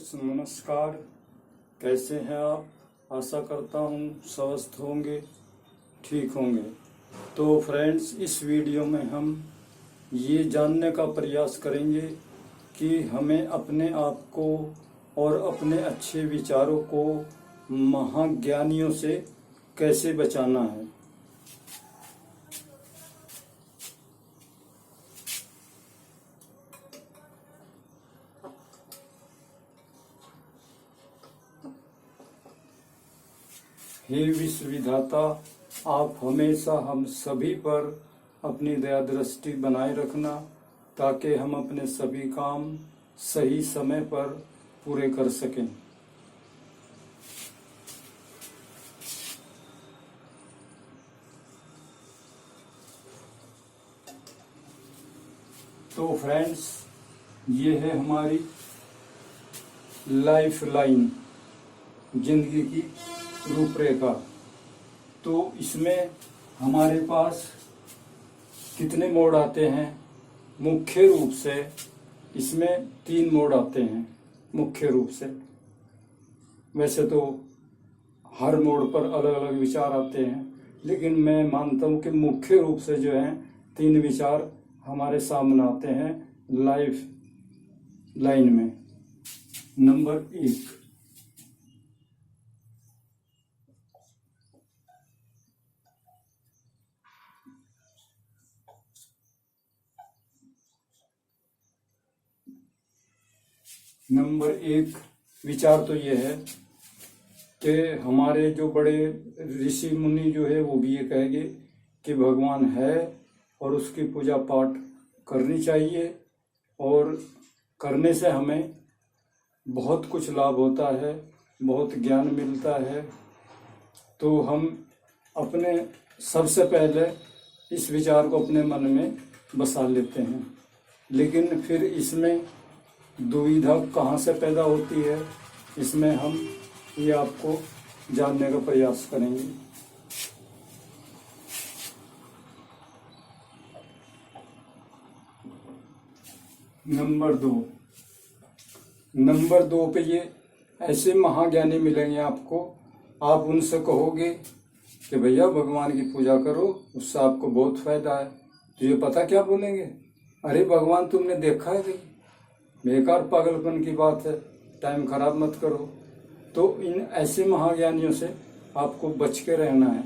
Friends नमस्कार। कैसे हैं आप? आशा करता हूँ स्वस्थ होंगे, ठीक होंगे। तो फ्रेंड्स, इस वीडियो में हम ये जानने का प्रयास करेंगे कि हमें अपने आप को और अपने अच्छे विचारों को महाज्ञानियों से कैसे बचाना है। हे विश्व विधाता, आप हमेशा हम सभी पर अपनी दया दृष्टि बनाए रखना, ताकि हम अपने सभी काम सही समय पर पूरे कर सकें। तो फ्रेंड्स, ये है हमारी लाइफ लाइन, जिंदगी की रूपरेखा। तो इसमें हमारे पास कितने मोड़ आते हैं? मुख्य रूप से इसमें 3 मोड़ आते हैं मुख्य रूप से। वैसे तो हर मोड़ पर अलग अलग विचार आते हैं, लेकिन मैं मानता हूं कि मुख्य रूप से जो है 3 विचार हमारे सामने आते हैं लाइफ लाइन में। नंबर 1, विचार तो ये है कि हमारे जो बड़े ऋषि मुनि जो है वो भी ये कहेंगे कि भगवान है और उसकी पूजा पाठ करनी चाहिए, और करने से हमें बहुत कुछ लाभ होता है, बहुत ज्ञान मिलता है। तो हम अपने सबसे पहले इस विचार को अपने मन में बसा लेते हैं, लेकिन फिर इसमें दुविधा कहाँ से पैदा होती है, इसमें हम ये आपको जानने का प्रयास करेंगे। नंबर 2 पे ये ऐसे महाज्ञानी मिलेंगे आपको, आप उनसे कहोगे कि भैया भगवान की पूजा करो, उससे आपको बहुत फायदा है। तो ये पता क्या बोलेंगे? अरे भगवान तुमने देखा है? बेकार पागलपन की बात है, टाइम खराब मत करो। तो इन ऐसे महाज्ञानियों से आपको बच के रहना है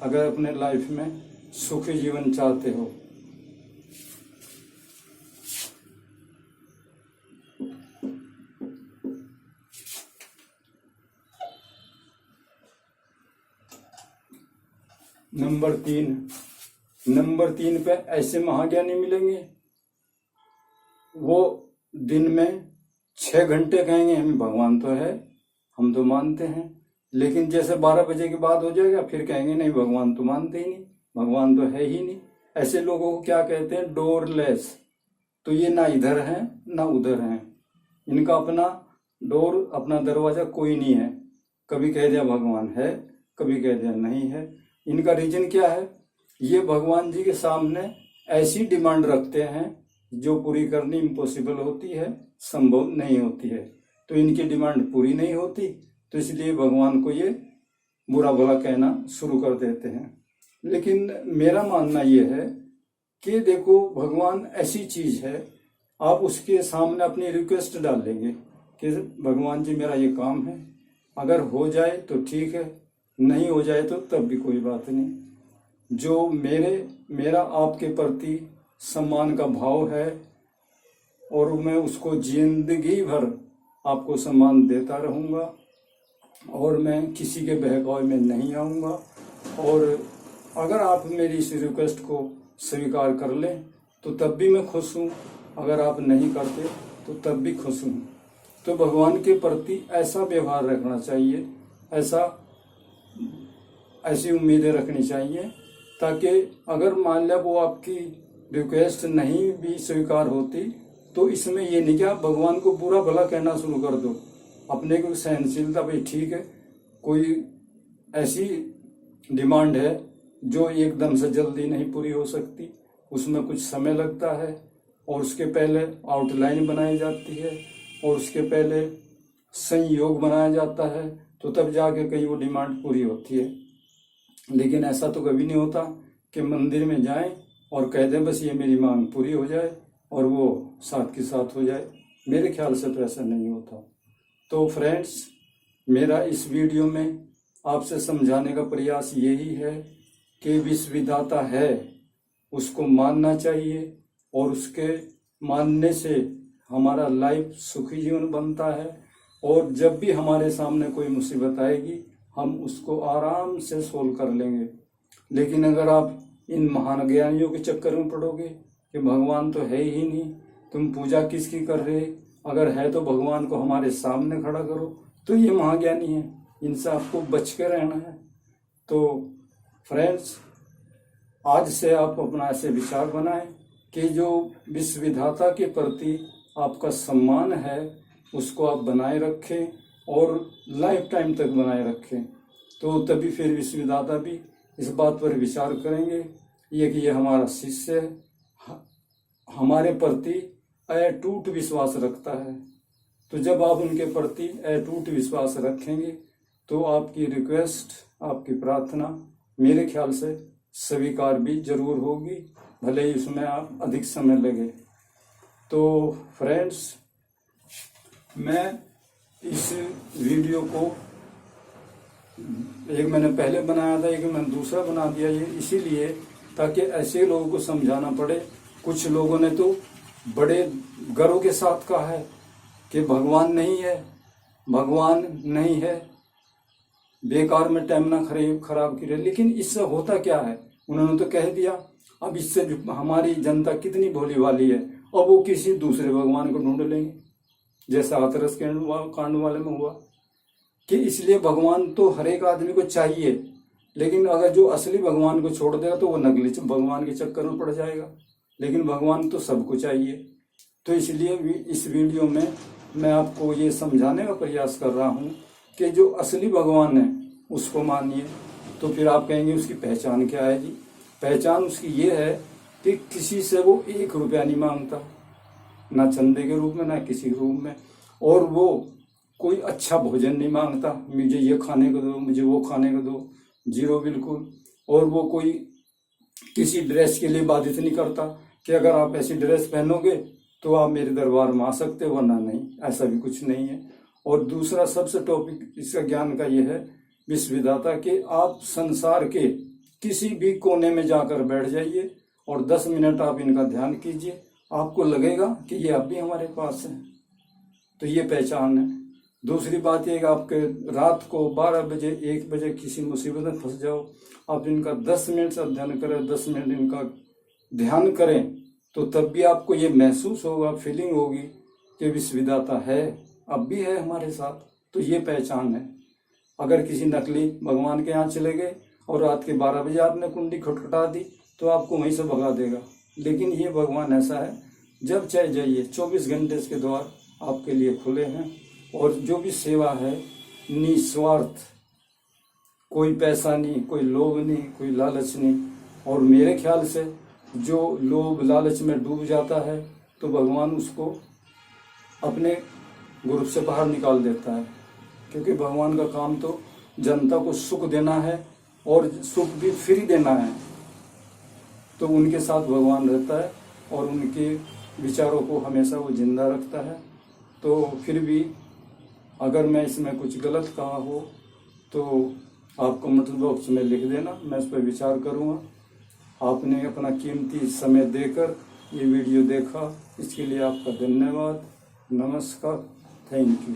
अगर अपने लाइफ में सुखी जीवन चाहते हो। नंबर 3 पे ऐसे महाज्ञानी मिलेंगे, वो दिन में 6 घंटे कहेंगे हमें भगवान तो है, हम तो मानते हैं, लेकिन जैसे 12 बजे के बाद हो जाएगा फिर कहेंगे नहीं भगवान तो मानते ही नहीं, भगवान तो है ही नहीं। ऐसे लोगों को क्या कहते हैं? डोरलेस। तो ये ना इधर हैं ना उधर हैं, इनका अपना डोर, अपना दरवाजा कोई नहीं है। कभी कह दिया भगवान है, कभी कह दिया नहीं है। इनका रीजन क्या है? ये भगवान जी के सामने ऐसी डिमांड रखते हैं जो पूरी करनी इम्पॉसिबल होती है, संभव नहीं होती है। तो इनकी डिमांड पूरी नहीं होती, तो इसलिए भगवान को ये बुरा भला कहना शुरू कर देते हैं। लेकिन मेरा मानना ये है कि देखो, भगवान ऐसी चीज है, आप उसके सामने अपनी रिक्वेस्ट डाल लेंगे कि भगवान जी मेरा ये काम है, अगर हो जाए तो ठीक है, नहीं हो जाए तो तब भी कोई बात नहीं। जो मेरा आपके प्रति सम्मान का भाव है, और मैं उसको जिंदगी भर आपको सम्मान देता रहूँगा, और मैं किसी के बहकावे में नहीं आऊँगा। और अगर आप मेरी इस रिक्वेस्ट को स्वीकार कर लें तो तब भी मैं खुश हूँ, अगर आप नहीं करते तो तब भी खुश हूँ। तो भगवान के प्रति ऐसा व्यवहार रखना चाहिए, ऐसी उम्मीदें रखनी चाहिए, ताकि अगर मान लिया वो आपकी रिक्वेस्ट नहीं भी स्वीकार होती तो इसमें ये नहीं कि आप भगवान को बुरा भला कहना शुरू कर दो। अपने को सहनशीलता, भाई ठीक है, कोई ऐसी डिमांड है जो एकदम से जल्दी नहीं पूरी हो सकती, उसमें कुछ समय लगता है, और उसके पहले आउटलाइन बनाई जाती है, और उसके पहले संयोग बनाया जाता है, तो तब जाके कहीं वो डिमांड पूरी होती है। लेकिन ऐसा तो कभी नहीं होता कि मंदिर में जाएं और कह दें बस ये मेरी मांग पूरी हो जाए और वो साथ के साथ हो जाए। मेरे ख्याल से तो ऐसा नहीं होता। तो फ्रेंड्स, मेरा इस वीडियो में आपसे समझाने का प्रयास यही है कि विश्वविधाता है, उसको मानना चाहिए और उसके मानने से हमारा लाइफ सुखी जीवन बनता है। और जब भी हमारे सामने कोई मुसीबत आएगी हम उसको आराम से सोल्व कर लेंगे। लेकिन अगर आप इन महान ज्ञानियों के चक्कर में पड़ोगे कि भगवान तो है ही नहीं, तुम पूजा किसकी कर रहे, अगर है तो भगवान को हमारे सामने खड़ा करो, तो ये महाज्ञानी है, इनसे आपको बच के रहना है। तो फ्रेंड्स, आज से आप अपना ऐसे विचार बनाएं कि जो विश्वविधाता के प्रति आपका सम्मान है उसको आप बनाए रखें और लाइफ टाइम तक बनाए रखें। तो तभी फिर विश्वविधाता भी इस बात पर विचार करेंगे ये कि ये हमारा शिष्य है, हमारे प्रति अटूट विश्वास रखता है। तो जब आप उनके प्रति अटूट विश्वास रखेंगे तो आपकी रिक्वेस्ट, आपकी प्रार्थना मेरे ख्याल से स्वीकार भी जरूर होगी, भले ही उसमें आप अधिक समय लगे। तो फ्रेंड्स, मैं इस वीडियो को एक मैंने पहले बनाया था, एक मैंने दूसरा बना दिया, ये इसीलिए ताकि ऐसे लोगों को समझाना पड़े। कुछ लोगों ने तो बड़े गर्व के साथ कहा है कि भगवान नहीं है, भगवान नहीं है, बेकार में टाइम ना खराब करे। लेकिन इससे होता क्या है, उन्होंने तो कह दिया। अब इससे हमारी जनता कितनी भोली भाली है, अब वो किसी दूसरे भगवान को ढूंढ लेंगे, जैसा हाथरस कांड वाले में हुआ। कि इसलिए भगवान तो हर एक आदमी को चाहिए, लेकिन अगर जो असली भगवान को छोड़ देगा तो वो नकली भगवान के चक्कर में पड़ जाएगा। लेकिन भगवान तो सबको चाहिए। तो इसलिए इस वीडियो में मैं आपको ये समझाने का प्रयास कर रहा हूँ कि जो असली भगवान है उसको मानिए। तो फिर आप कहेंगे उसकी पहचान क्या है जी? पहचान उसकी ये है कि किसी से वो 1 रुपया नहीं मांगता, ना चंदे के रूप में ना किसी रूप में, और वो कोई अच्छा भोजन नहीं मांगता, मुझे ये खाने को दो, मुझे वो खाने को दो, जीरो बिल्कुल। और वो कोई किसी ड्रेस के लिए बाधित नहीं करता कि अगर आप ऐसी ड्रेस पहनोगे तो आप मेरे दरबार में आ सकते हो, वरना नहीं, ऐसा भी कुछ नहीं है। और दूसरा सबसे टॉपिक इसका ज्ञान का ये है विश्वविधाता के, आप संसार के किसी भी कोने में जाकर बैठ जाइए और 10 मिनट आप इनका ध्यान कीजिए, आपको लगेगा कि ये अब भी हमारे पास है। तो ये पहचान है। दूसरी बात ये कि आपके रात को 12 बजे 1 बजे किसी मुसीबत में फंस जाओ, आप इनका 10 मिनट से अध्ययन करें, 10 मिनट इनका ध्यान करें, तो तब भी आपको ये महसूस होगा, फीलिंग होगी कि विश्वविधाता है, अब भी है हमारे साथ। तो ये पहचान है। अगर किसी नकली भगवान के यहाँ चले गए और रात के 12 बजे आपने कुंडी खटखटा दी तो आपको वहीं से भगा देगा। लेकिन ये भगवान ऐसा है, जब चाहे जाइए, 24 घंटे इसके द्वार आपके लिए खुले हैं। और जो भी सेवा है निस्वार्थ, कोई पैसा नहीं, कोई लोभ नहीं, कोई लालच नहीं। और मेरे ख्याल से जो लोभ लालच में डूब जाता है तो भगवान उसको अपने ग्रुप से बाहर निकाल देता है, क्योंकि भगवान का काम तो जनता को सुख देना है और सुख भी फ्री देना है। तो उनके साथ भगवान रहता है और उनके विचारों को हमेशा वो जिंदा रखता है। तो फिर भी अगर मैं इसमें कुछ गलत कहा हो तो आप कमेंट बॉक्स में लिख देना, मैं उस पर विचार करूँगा। आपने अपना कीमती समय देकर ये वीडियो देखा, इसके लिए आपका धन्यवाद। नमस्कार, थैंक यू।